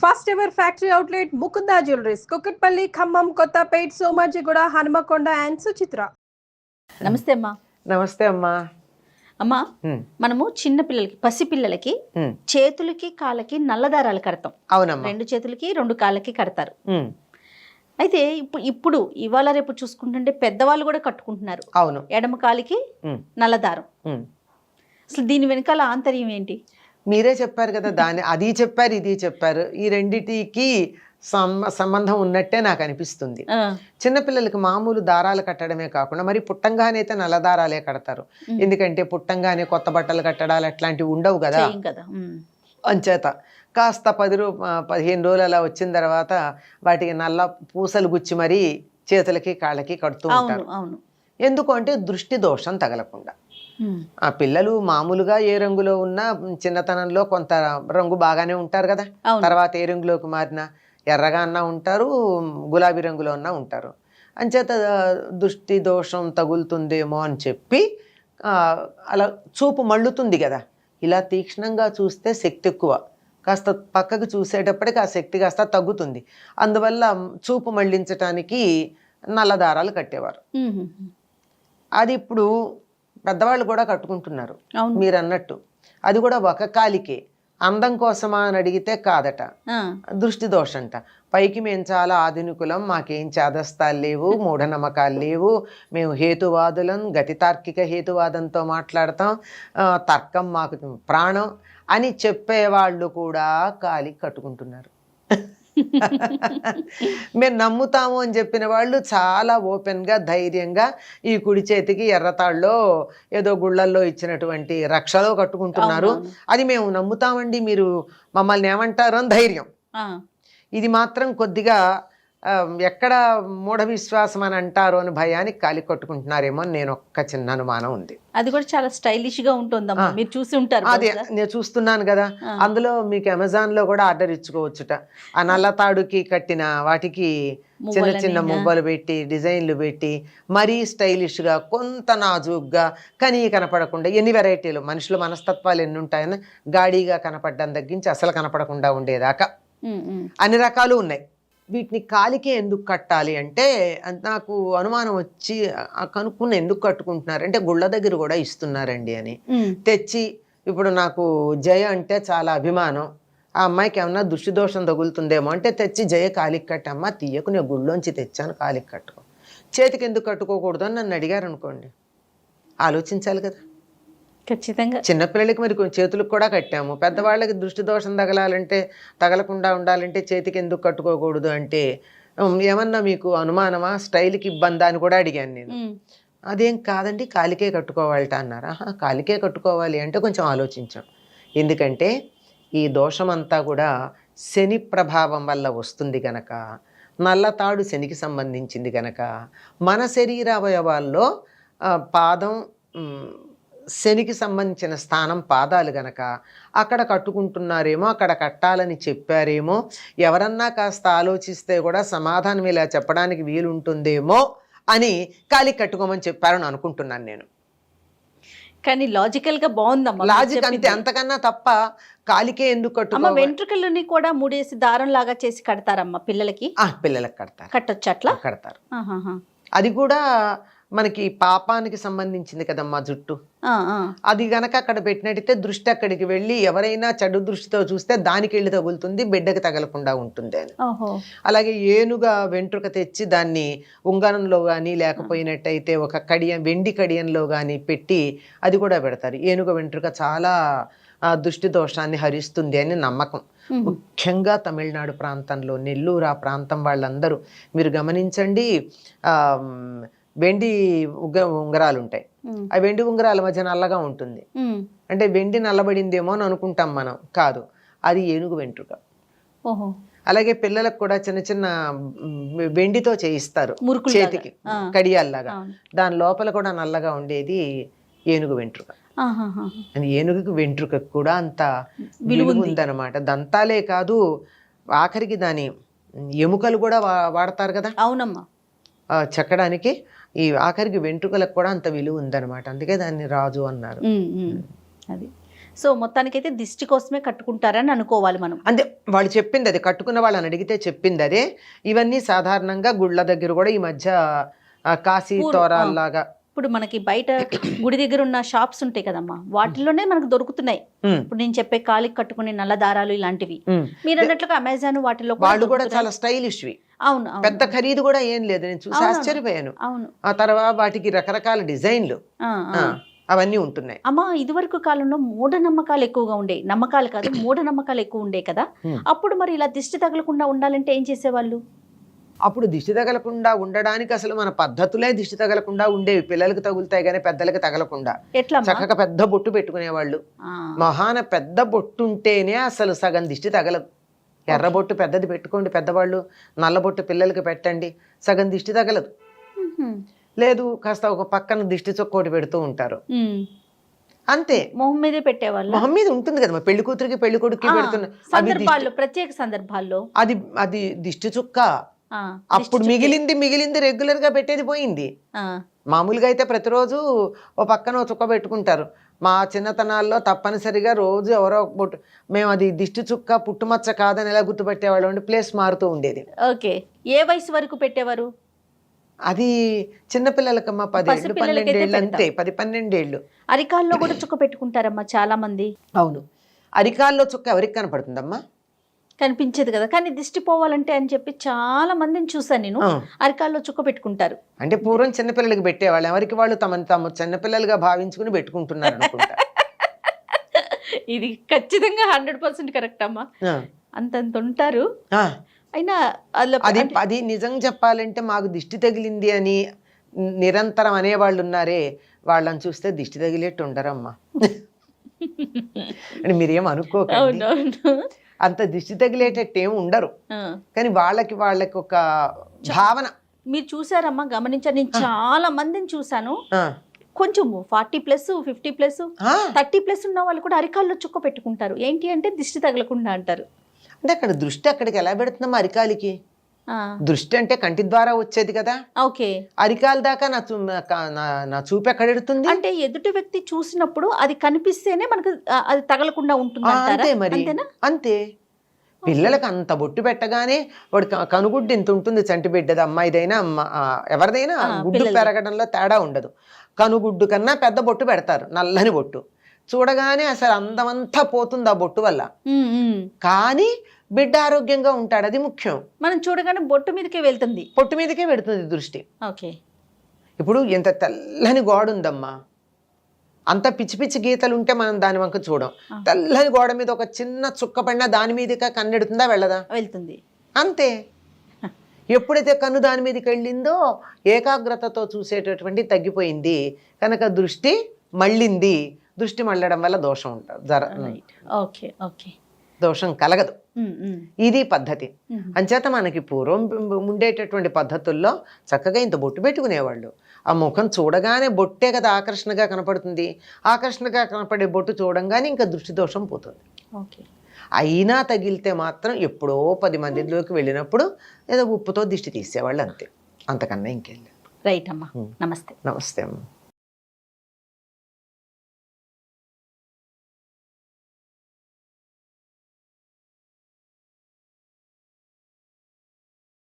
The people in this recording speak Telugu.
First ever factory outlet Mukunda jewelleries Kukatpally, Khammam, Kothapet, Somajiguda, Hanumakonda and Suchitra. నమస్తే అమ్మా. నమస్తే అమ్మా. అమ్మా, మనము చిన్న పిల్లలకి, పసి పిల్లలకి చేతులకి కాళ్ళకి నల్ల దారాలు కడతాం. అవునమ్మా. 2 చేతులకి 2 కాళ్ళకి కడతారు. అయితే ఇప్పుడు ఇవాళ రేపు చూసుకుంటుంటే పెద్దవాళ్ళు కూడా కట్టుకుంటున్నారు. అవును. ఎడమ కాలికి నల్ల దారం. అసలు దీని వెనకాల ఆంతర్యం ఏంటి? మీరే చెప్పారు కదా, అది చెప్పారు ఇది చెప్పారు. ఈ రెండిటికి సంబంధం ఉన్నట్టే నాకు అనిపిస్తుంది. చిన్నపిల్లలకి మామూలు దారాలు కట్టడమే కాకుండా మరి పుట్టంగానే అయితే నల్ల దారాలే కడతారు. ఎందుకంటే పుట్టంగానే కొత్త బట్టలు కట్టడాలు అట్లాంటివి ఉండవు కదా. అంచేత కాస్త 15 రోజులు అలా వచ్చిన తర్వాత వాటికి నల్ల పూసలు గుచ్చి మరీ చేతులకి కాళ్ళకి కడుతూ ఉంటారు. ఎందుకు అంటే దృష్టి దోషం తగలకుండా. ఆ పిల్లలు మామూలుగా ఏ రంగులో ఉన్నా చిన్నతనంలో కొంత రంగు బాగానే ఉంటారు కదా, తర్వాత ఏ రంగులోకి మారినా ఎర్రగా అన్నా ఉంటారు, గులాబీ రంగులో అన్నా ఉంటారు. అంచేత దృష్టి దోషం తగులుతుందేమో అని చెప్పి అలా చూపు మళ్ళుతుంది కదా. ఇలా తీక్ష్ణంగా చూస్తే శక్తి ఎక్కువ, కాస్త పక్కకు చూసేటప్పటికి ఆ శక్తి కాస్త తగ్గుతుంది. అందువల్ల చూపు మళ్ళించటానికి నల్ల దారాలు కట్టేవారు. అది ఇప్పుడు పెద్దవాళ్ళు కూడా కట్టుకుంటున్నారు మీరు అన్నట్టు. అది కూడా ఒక కాలికే. అందం కోసమా అని అడిగితే కాదట, దృష్టి దోషంట. పైకి మేము చాలా ఆధునికులం, మాకేం చేదస్తాలు లేవు, మూఢనమ్మకాలు లేవు, మేము హేతువాదులం, గతి తార్కిక హేతువాదంతో మాట్లాడతాం, తర్కం మాకు ప్రాణం అని చెప్పేవాళ్ళు కూడా కాలి కట్టుకుంటున్నారు. మేము నమ్ముతాము అని చెప్పిన వాళ్ళు చాలా ఓపెన్గా ధైర్యంగా ఈ కుడి చేతికి ఎర్రతాళ్ళలో ఏదో గుళ్ళల్లో ఇచ్చినటువంటి రక్షలో కట్టుకుంటున్నారు. అది మేము నమ్ముతామండి, మీరు మమ్మల్ని ఏమంటారు అని ధైర్యం. ఇది మాత్రం కొద్దిగా ఎక్కడ మూఢ విశ్వాసం అని అంటారు అని భయానికి కాలి కట్టుకుంటున్నారేమో అని నేను ఒక్క చిన్న అనుమానం ఉంది. అది కూడా చాలా స్టైలిష్ గా ఉంటుందమ్మా, మీరు చూసి ఉంటారు. అదే నేను చూస్తున్నాను కదా. అందులో మీకు అమెజాన్ లో కూడా ఆర్డర్ ఇచ్చుకోవచ్చుట. ఆ నల్లతాడుకి కట్టిన వాటికి చిన్న చిన్న మువ్వలు పెట్టి డిజైన్లు పెట్టి మరీ స్టైలిష్ గా, కొంత నాజుగ్గా, కానీ కనపడకుండా ఎన్ని వెరైటీలు, మనుషుల మనస్తత్వాలు ఎన్ని ఉంటాయని గాడిగా కనపడడం తగ్గించి అసలు కనపడకుండా ఉండేదాకా అన్ని రకాలు ఉన్నాయి. వీటిని కాలికే ఎందుకు కట్టాలి అంటే నాకు అనుమానం వచ్చి కనుక్కున్న ఎందుకు కట్టుకుంటున్నారు అంటే గుళ్ళ దగ్గర కూడా ఇస్తున్నారండి అని తెచ్చి. ఇప్పుడు నాకు జయ అంటే చాలా అభిమానం, ఆ అమ్మాయికి ఏమన్నా దృష్టిదోషం తగులుతుందేమో అంటే తెచ్చి జయ కాలికి కట్టమ్మా, తీయకు, నేను గుళ్ళోంచి తెచ్చాను, కాలికి కట్టుకో. చేతికి ఎందుకు కట్టుకోకూడదు అని నన్ను అడిగారు అనుకోండి, ఆలోచించాలి కదా. ఖచ్చితంగా. చిన్నపిల్లలకి మరి కొంచెం చేతులకు కూడా కట్టాము, పెద్దవాళ్ళకి దృష్టి దోషం తగలకుండా ఉండాలంటే చేతికి ఎందుకు కట్టుకోకూడదు అంటే ఏమన్నా మీకు అనుమానమా, స్టైల్కి ఇబ్బందా అని కూడా అడిగాను నేను. అదేం కాదండి, కాలికే కట్టుకోవాలట అన్నారు. కాలికే కట్టుకోవాలి అంటే కొంచెం ఆలోచించాం. ఎందుకంటే ఈ దోషం అంతా కూడా శని ప్రభావం వల్ల వస్తుంది గనక, నల్లతాడు శనికి సంబంధించింది గనక మన శరీర అవయవాల్లో పాదం శనికి సంబంధించిన స్థానం పాదాలు గనక అక్కడ కట్టుకుంటున్నారేమో, అక్కడ కట్టాలని చెప్పారేమో, ఎవరన్నా కాస్త ఆలోచిస్తే కూడా సమాధానం ఇలా చెప్పడానికి వీలుంటుందేమో అని కాలికి కట్టుకోమని చెప్పారని అనుకుంటున్నాను నేను. కానీ లాజికల్ గా బాగుందమ్మా, లాజిక్ అంతే, అంతకన్నా తప్ప కాలికే ఎందుకు కట్టుకో. వెంట్రుకలని కూడా ముడేసి దారం లాగా చేసి కడతారమ్మా పిల్లలకి. పిల్లలకి కడతారు, కట్టొచ్చు అట్లా కడతారు. అది కూడా మనకి పాపానికి సంబంధించింది కదమ్మా జుట్టు. అది గనక అక్కడ పెట్టినట్టయితే దృష్టి అక్కడికి వెళ్ళి ఎవరైనా చెడు దృష్టితో చూస్తే దానికి వెళ్ళి తగులుతుంది, బిడ్డకి తగలకుండా ఉంటుంది అని. అలాగే ఏనుగా వెంట్రుక తెచ్చి దాన్ని ఉంగరంలో కానీ లేకపోయినట్టయితే ఒక వెండి కడియంలో కానీ పెట్టి అది కూడా పెడతారు. ఏనుగ వెంట్రుక చాలా దృష్టి దోషాన్ని హరిస్తుంది అని నమ్మకం. ముఖ్యంగా తమిళనాడు ప్రాంతంలో, నెల్లూరు ఆ ప్రాంతం వాళ్ళందరూ మీరు గమనించండి, వెండి ఉంగరాలు ఉంటాయి. ఆ వెండి ఉంగరాల మధ్య నల్లగా ఉంటుంది. అంటే వెండి నల్లబడిందేమో అని అనుకుంటాం మనం, కాదు, అది ఏనుగు వెంట్రుక. అలాగే పిల్లలకు కూడా చిన్న చిన్న వెండితో చేయిస్తారు చేతికి కడియాల్లాగా, దాని లోపల కూడా నల్లగా ఉండేది ఏనుగు వెంట్రుక. అని ఏనుగుకి వెంట్రుకకు కూడా అంత విలువ ఉందన్నమాట. దంతాలే కాదు, ఆఖరికి దాని ఎముకలు కూడా వాడతారు కదా. అవునమ్మా, చెక్కడానికి ఈ ఆఖరికి వెంట్రుకలకు కూడా అంత విలువ ఉందన్నమాట. అందుకే దాన్ని రాజు అన్నారు. అది సో మొత్తానికైతే దిష్టి కోసమే కట్టుకుంటారని అనుకోవాలి మనం. అంతే, వాళ్ళు చెప్పింది అదే, కట్టుకున్న వాళ్ళని అడిగితే చెప్పింది అదే. ఇవన్నీ సాధారణంగా గుళ్ళ దగ్గర కూడా ఈ మధ్య కాశీ తోరాల్లాగా, ఇప్పుడు మనకి బయట గుడి దగ్గర ఉన్న షాప్స్ ఉంటాయి కదమ్మా, వాటిలోనే మనకు దొరుకుతున్నాయి. ఇప్పుడు నేను చెప్పే కాలికి కట్టుకునే నల్ల దారాలు ఇలాంటివి మీరు అన్నట్లుగా అమెజాన్ వాటిలో వాళ్ళు కూడా చాలా స్టైలిష్వి. అవును, పెద్ద ఖరీదు కూడా ఏం లేదు. నేను చూసి ఆశ్చర్యపోయాను. అవును. ఆ తర్వాత వాటికి రకరకాల డిజైన్లు అవన్నీ ఉంటున్నాయి. అమ్మా ఇదివరకు కాలంలో మూఢనమ్మకాలు ఎక్కువగా ఉండే, నమ్మకాలు కాదు మూఢనమ్మకాలు ఎక్కువ ఉండే కదా. అప్పుడు మరి ఇలా దిష్టి తగలకుండా ఉండాలంటే ఏం చేసేవాళ్ళు? అప్పుడు దిష్టి తగలకుండా ఉండడానికి అసలు మన పద్ధతులే దిష్టి తగలకుండా ఉండేవి. పిల్లలకు తగులుతాయి కానీ పెద్దలకు తగలకుండా. ఎట్లా? చక్కగా పెద్ద బొట్టు పెట్టుకునేవాళ్ళు. మహాన పెద్ద బొట్టు ఉంటేనే అసలు సగం దిష్టి తగలదు. ఎర్ర బొట్టు పెద్దది పెట్టుకోండి పెద్దవాళ్ళు, నల్ల బొట్టు పిల్లలకి పెట్టండి, సగం దిష్టి తగలదు. లేదు కాస్త ఒక పక్కన దిష్టి చొక్కోటి పెడుతూ ఉంటారు అంతే. మొహం మీదే పెట్టేవాళ్ళు. మొహం మీద ఉంటుంది కదా, పెళ్లి కూతురికి పెళ్లి కొడుకు పెడుతున్న సందర్భాల్లో, ప్రత్యేక సందర్భాల్లో అది అది దిష్టి చుక్క. అప్పుడు మిగిలింది రెగ్యులర్ గా పెట్టేది పోయింది. మామూలుగా అయితే ప్రతిరోజు ఓ పక్కన ఓ చుక్క పెట్టుకుంటారు. మా చిన్నతనాల్లో తప్పనిసరిగా రోజు ఎవరో బొట్టు, మేము అది దిష్టి చుక్క పుట్టుమచ్చ కాదని ఎలా గుర్తుపెట్టేవాళ్ళం అంటే ప్లేస్ మారుతూ ఉండేది. ఓకే, ఏ వయసు వరకు పెట్టేవారు? అది చిన్నపిల్లలకమ్మా 10 ఏళ్ళు 12 ఏళ్ళు అంతే, 10-12 ఏళ్ళు. అరికాల్లో కూడా చుక్క పెట్టుకుంటారమ్మా చాలా మంది. అవును, అరికాల్లో చుక్క ఎవరికి కనపడుతుందమ్మా? కనిపించేది కదా, కానీ దిష్టి పోవాలంటే అని చెప్పి చాలా మందిని చూసాను నేను, అరికాల్లో చుక్క పెట్టుకుంటారు. అంటే పూర్వం చిన్నపిల్లలకి పెట్టేవాళ్ళు, ఎవరికి వాళ్ళు తమను తాము చిన్నపిల్లలుగా భావించుకుని పెట్టుకుంటున్నారు అనుకుంటా. ఇది ఖచ్చితంగా 100% కరెక్ట్ అమ్మా. అంతంత ఉంటారు. అయినా అది నిజం చెప్పాలంటే మాకు దిష్టి తగిలింది అని నిరంతరం అనేవాళ్ళు ఉన్నారే, వాళ్ళని చూస్తే దిష్టి తగిలేట్టు ఉండరమ్మా. అంటే మీరేం అనుకోకండి, అంత దిష్టి తగిలేటట్టు ఏమి ఉండరు. కానీ వాళ్ళకి ఒక భావన. మీరు చూసారమ్మా, గమనించారు, నేను చాలా మందిని చూసాను. కొంచెం 40+, 50+, 30+ ఉన్న వాళ్ళు కూడా అరికాల్లో చుక్క పెట్టుకుంటారు. ఏంటి అంటే దిష్టి తగలకుండా అంటారు. అంటే అక్కడ దృష్టి అక్కడికి ఎలా పెడుతున్నామా? అరికాలికి దృష్టి అంటే కంటి ద్వారా వచ్చేది కదా. ఓకే, అరికాల దాకా నా చూపు ఎక్కడ ఎడుతుంది అంటే ఎదుటి వ్యక్తి చూసినప్పుడు అది కనిపిస్తేనే మనకు అది తగలకుండా ఉంటుంది. అంతే మరి, అంతే. పిల్లలకు అంత బొట్టు పెట్టగానే వాడు కనుగుడ్డు ఇంత ఉంటుంది, చంటి బిడ్డది, అమ్మాయిదైనా ఎవరిదైనా గుడ్డు పెరగడంలో తేడా ఉండదు. కనుగుడ్డు కన్నా పెద్ద బొట్టు పెడతారు, నల్లని బొట్టు. చూడగానే అసలు అందమంతా పోతుంది ఆ బొట్టు వల్ల. కానీ బిడ్డ ఆరోగ్యంగా ఉంటాడు, అది ముఖ్యం. మనం చూడగానే బొట్టు మీదకే వెళ్తుంది, బొట్టు మీదకే పెడుతుంది దృష్టి. ఓకే, ఇప్పుడు ఎంత తెల్లని గోడ ఉందమ్మా, అంత పిచ్చి పిచ్చి గీతలు ఉంటే మనం దాని వంక చూడం. తెల్లని గోడ మీద ఒక చిన్న చుక్క పడినా దాని మీదగా కన్నెడుతుందా? వెళ్ళదా? వెళ్తుంది. అంతే. ఎప్పుడైతే కన్ను దాని మీదకి వెళ్ళిందో ఏకాగ్రతతో చూసేటటువంటి తగ్గిపోయింది కనుక దృష్టి మళ్ళింది. దృష్టి మళ్ళడం వల్ల దోషం ఉంటుంది, దోషం కలగదు. ఇది పద్ధతి. అంచేత మనకి పూర్వం ఉండేటటువంటి పద్ధతుల్లో చక్కగా ఇంత బొట్టు పెట్టుకునేవాళ్ళు. ఆ ముఖం చూడగానే బొట్టే కదా ఆకర్షణగా కనపడుతుంది. ఆకర్షణగా కనపడే బొట్టు చూడంగానే ఇంకా దృష్టి దోషం పోతుంది. అయినా తగిలితే మాత్రం ఎప్పుడో 10 మందిలోకి వెళ్ళినప్పుడు ఏదో ఉప్పుతో దిష్టి తీసేవాళ్ళు, అంతే. అంతకన్నా ఇంకేం లేదు. రైట్ అమ్మా, నమస్తే. నమస్తే అమ్మా.